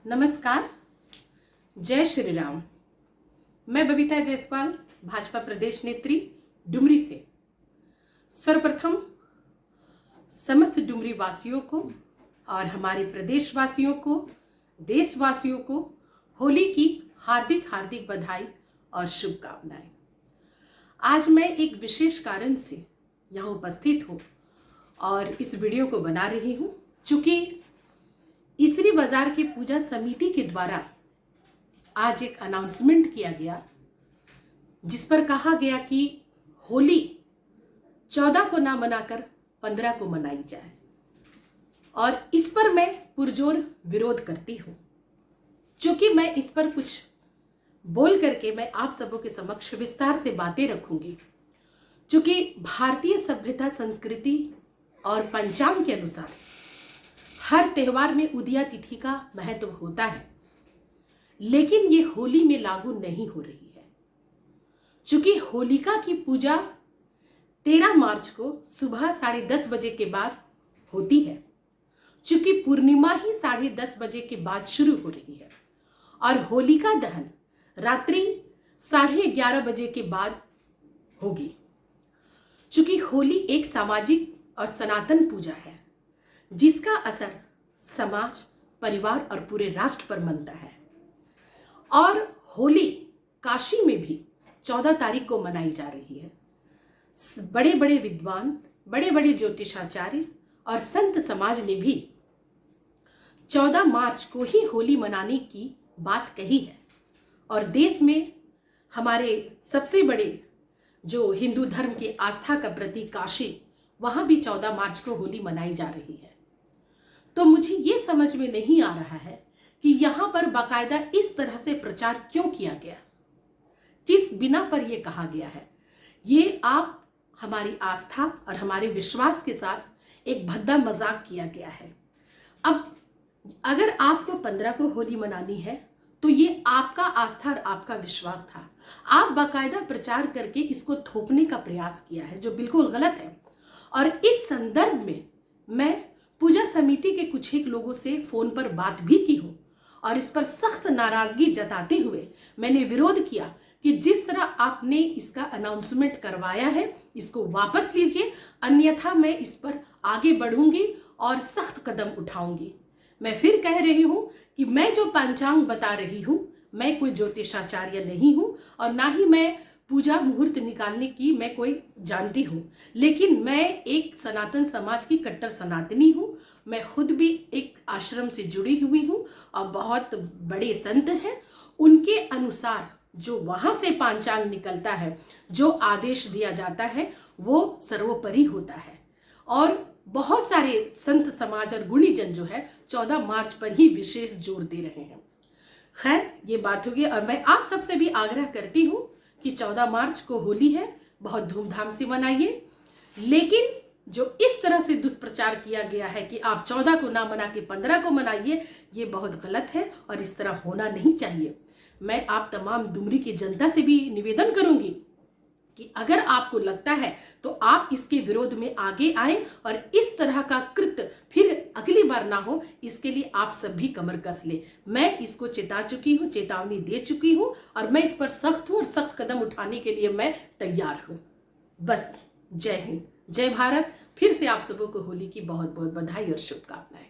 नमस्कार, जय श्री राम। मैं बबीता जायसवाल, भाजपा प्रदेश नेत्री, डुमरी से। सर्वप्रथम समस्त डुमरी वासियों को और हमारे प्रदेशवासियों को, देशवासियों को होली की हार्दिक हार्दिक बधाई और शुभकामनाएं। आज मैं एक विशेष कारण से यहाँ उपस्थित हूँ और इस वीडियो को बना रही हूँ, चूँकि इसरी बाजार के पूजा समिति के द्वारा आज एक अनाउंसमेंट किया गया, जिस पर कहा गया कि होली 14 को ना मनाकर 15 को मनाई जाए, और इस पर मैं पुरजोर विरोध करती हूँ। चूंकि मैं इस पर कुछ बोल करके मैं आप सबों के समक्ष विस्तार से बातें रखूंगी, चूंकि भारतीय सभ्यता, संस्कृति और पंचांग के अनुसार हर त्योहार में उदया तिथि का महत्व होता है, लेकिन ये होली में लागू नहीं हो रही है। चूंकि होलिका की पूजा 13 मार्च को सुबह 10:30 बजे के बाद होती है, चूंकि पूर्णिमा ही 10:30 बजे के बाद शुरू हो रही है और होलिका दहन रात्रि 11:30 बजे के बाद होगी। चूंकि होली एक सामाजिक और सनातन पूजा है, जिसका असर समाज, परिवार और पूरे राष्ट्र पर बनता है, और होली काशी में भी 14 तारीख को मनाई जा रही है। बड़े बड़े विद्वान, बड़े बड़े ज्योतिषाचार्य और संत समाज ने भी 14 मार्च को ही होली मनाने की बात कही है। और देश में हमारे सबसे बड़े जो हिंदू धर्म की आस्था का प्रतीक काशी, वहां भी 14 मार्च को होली मनाई जा रही है। तो मुझे ये समझ में नहीं आ रहा है कि यहाँ पर बाकायदा इस तरह से प्रचार क्यों किया गया, किस बिना पर यह कहा गया है। ये आप हमारी आस्था और हमारे विश्वास के साथ एक भद्दा मजाक किया गया है। अब अगर आपको 15 को होली मनानी है तो ये आपका आस्था और आपका विश्वास था। आप बाकायदा प्रचार करके इसको थोपने का प्रयास किया है, जो बिल्कुल गलत है। और इस संदर्भ में मैं पूजा समिति के कुछ एक लोगों से फोन पर बात भी की हूँ और इस पर सख्त नाराजगी जताते हुए मैंने विरोध किया कि जिस तरह आपने इसका अनाउंसमेंट करवाया है, इसको वापस लीजिए, अन्यथा मैं इस पर आगे बढ़ूंगी और सख्त कदम उठाऊंगी। मैं फिर कह रही हूँ कि मैं जो पंचांग बता रही हूँ, मैं कोई ज्योतिषाचार्य नहीं हूँ और ना ही मैं पूजा मुहूर्त निकालने की मैं कोई जानती हूँ, लेकिन मैं एक सनातन समाज की कट्टर सनातनी हूँ। मैं खुद भी एक आश्रम से जुड़ी हुई हूँ और बहुत बड़े संत हैं, उनके अनुसार जो वहाँ से पंचांग निकलता है, जो आदेश दिया जाता है, वो सर्वोपरि होता है। और बहुत सारे संत समाज और गुणीजन जो है 14 मार्च पर ही विशेष जोर दे रहे हैं। खैर, ये बात होगी और मैं आप सबसे भी आग्रह करती हूँ कि 14 मार्च को होली है, बहुत धूमधाम से मनाइए। लेकिन जो इस तरह से दुष्प्रचार किया गया है कि आप 14 को ना मना के 15 को मनाइए, ये बहुत गलत है और इस तरह होना नहीं चाहिए। मैं आप तमाम डुमरी की जनता से भी निवेदन करूंगी कि अगर आपको लगता है तो आप इसके विरोध में आगे आएं और इस तरह का कृत्य फिर अगली बार ना हो, इसके लिए आप सब भी कमर कस ले। मैं इसको चेता चुकी हूँ, चेतावनी दे चुकी हूँ और मैं इस पर सख्त हूँ और सख्त कदम उठाने के लिए मैं तैयार हूँ। बस, जय हिंद, जय भारत। फिर से आप सबों को होली की बहुत बहुत बधाई और शुभकामनाएं।